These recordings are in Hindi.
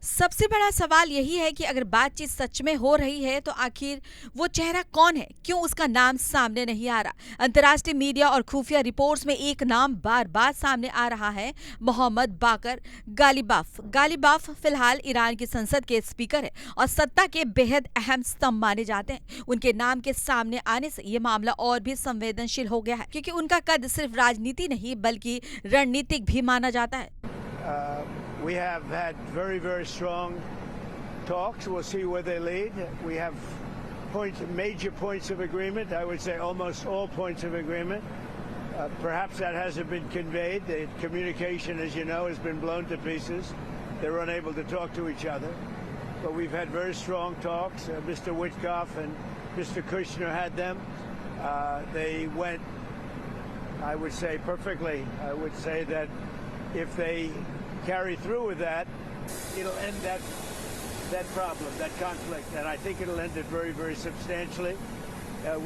सबसे बड़ा सवाल यही है कि अगर बातचीत सच में हो रही है तो आखिर वो चेहरा कौन है, क्यों उसका नाम सामने नहीं आ रहा। अंतर्राष्ट्रीय मीडिया और खुफिया रिपोर्ट्स में एक नाम बार बार सामने आ रहा है, मोहम्मद बाकर गालिबाफ। गालिबाफ फिलहाल ईरान की संसद के स्पीकर है और सत्ता के बेहद अहम स्तंभ माने जाते हैं। उनके नाम के सामने आने से ये मामला और भी संवेदनशील हो गया है, क्योंकि उनका कद सिर्फ राजनीति नहीं बल्कि रणनीतिक भी माना जाता है। We have had very, very strong talks. We'll see where they lead. We have major points of agreement. I would say almost all points of agreement. Perhaps that hasn't been conveyed. The communication, as you know, has been blown to pieces. They're unable to talk to each other. But we've had very strong talks. Mr. Witkoff and Mr. Kushner had them. They went, I would say, perfectly. I would say that if they carry through with that, it'll end that problem, that conflict, and I think it'll end it very, very substantially.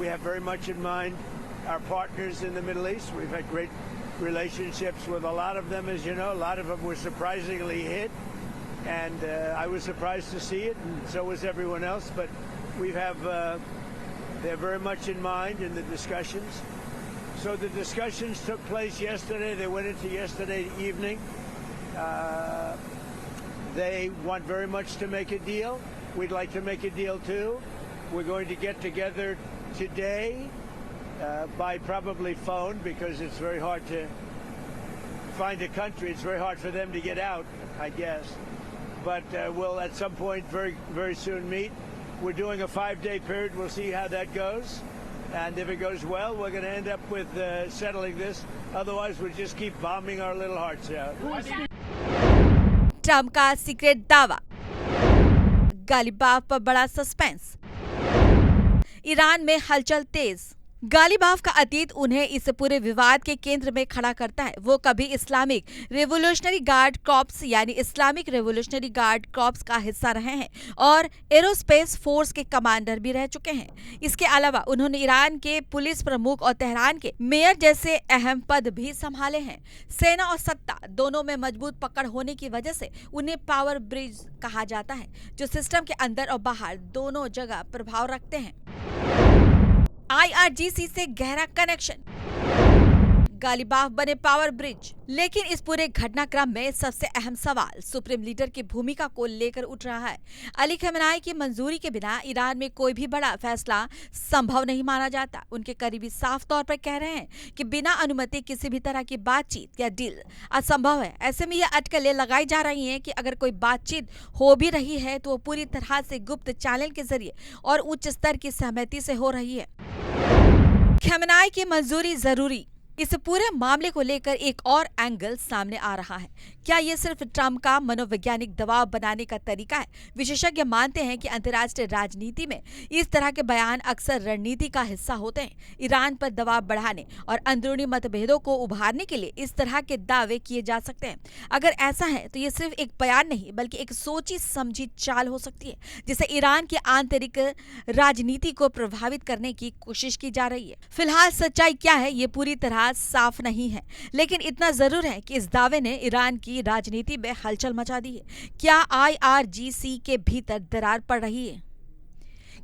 We have very much in mind our partners in the Middle East. We've had great relationships with a lot of them, as you know. A lot of them were surprisingly hit, and I was surprised to see it, and so was everyone else. But we have they're very much in mind in the discussions. So the discussions took place yesterday. They went into yesterday evening. They want very much to make a deal. We'd like to make a deal too. We're going to get together today by probably phone, because it's very hard to find a country. It's very hard for them to get out, I guess. But we'll at some point very, very soon meet. We're doing a 5-day period. We'll see how that goes. And if it goes well, we're going to end up with settling this. Otherwise, we'll just keep bombing our little hearts out. Trump का सीक्रेट दावा, गालिबाफ पर बड़ा सस्पेंस। ईरान में हलचल तेज। गालिबाफ का अतीत उन्हें इस पूरे विवाद के केंद्र में खड़ा करता है। वो कभी इस्लामिक रेवोल्यूशनरी गार्ड कॉर्प्स यानी इस्लामिक रेवोल्यूशनरी गार्ड कॉर्प्स का हिस्सा रहे हैं और एरोस्पेस फोर्स के कमांडर भी रह चुके हैं। इसके अलावा उन्होंने ईरान के पुलिस प्रमुख और तेहरान के मेयर जैसे अहम पद भी संभाले हैं। सेना और सत्ता दोनों में मजबूत पकड़ होने की वजह से उन्हें पावर ब्रिज कहा जाता है, जो सिस्टम के अंदर और बाहर दोनों जगह प्रभाव रखते हैं। IRGC से गहरा कनेक्शन, गालिबाफ बने पावर ब्रिज। लेकिन इस पूरे घटनाक्रम में सबसे अहम सवाल सुप्रीम लीडर की भूमिका को लेकर उठ रहा है। अली खamenei की मंजूरी के बिना ईरान में कोई भी बड़ा फैसला संभव नहीं माना जाता। उनके करीबी साफ तौर पर कह रहे हैं कि बिना अनुमति किसी भी तरह की बातचीत या डील असंभव है। ऐसे में यह अटकलें लगाई जा रही हैं कि अगर कोई बातचीत हो भी रही है तो वो पूरी तरह से गुप्त चैनल के जरिए और उच्च स्तर की सहमति से हो रही है। खamenei की मंजूरी जरूरी। इस पूरे मामले को लेकर एक और एंगल सामने आ रहा है। क्या ये सिर्फ ट्रंप का मनोवैज्ञानिक दबाव बनाने का तरीका है? विशेषज्ञ मानते हैं कि अंतर्राष्ट्रीय राजनीति में इस तरह के बयान अक्सर रणनीति का हिस्सा होते हैं। ईरान पर दबाव बढ़ाने और अंदरूनी मतभेदों को उभारने के लिए इस तरह के दावे किए जा सकते हैं। अगर ऐसा है तो ये सिर्फ एक बयान नहीं बल्कि एक सोची समझी चाल हो सकती है, जिससे ईरान की आंतरिक राजनीति को प्रभावित करने की कोशिश की जा रही है। फिलहाल सच्चाई क्या है ये पूरी तरह साफ नहीं है, लेकिन इतना जरूर है कि इस दावे ने ईरान की राजनीति में हलचल मचा दी है। क्या IRGC के भीतर दरार पड़ रही है?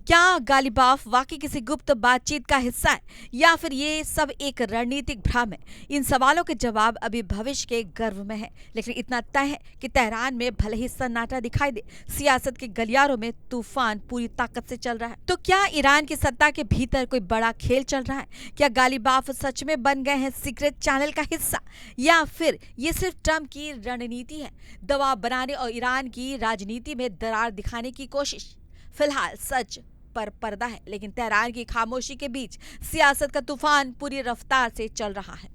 क्या गालिबाफ वाकई किसी गुप्त बातचीत का हिस्सा है या फिर ये सब एक रणनीतिक भ्रम है? इन सवालों के जवाब अभी भविष्य के गर्भ में है, लेकिन इतना तय है कि तेहरान में भले ही सन्नाटा दिखाई दे, सियासत के गलियारों में तूफान पूरी ताकत से चल रहा है। तो क्या ईरान की सत्ता के भीतर कोई बड़ा खेल चल रहा है? क्या गालिबाफ सच में बन गए हैं सीक्रेट चैनल का हिस्सा, या फिर ये सिर्फ ट्रंप की रणनीति है, दबाव बनाने और ईरान की राजनीति में दरार दिखाने की कोशिश? फिलहाल सच पर पर्दा है, लेकिन तेहरान की खामोशी के बीच सियासत का तूफान पूरी रफ्तार से चल रहा है।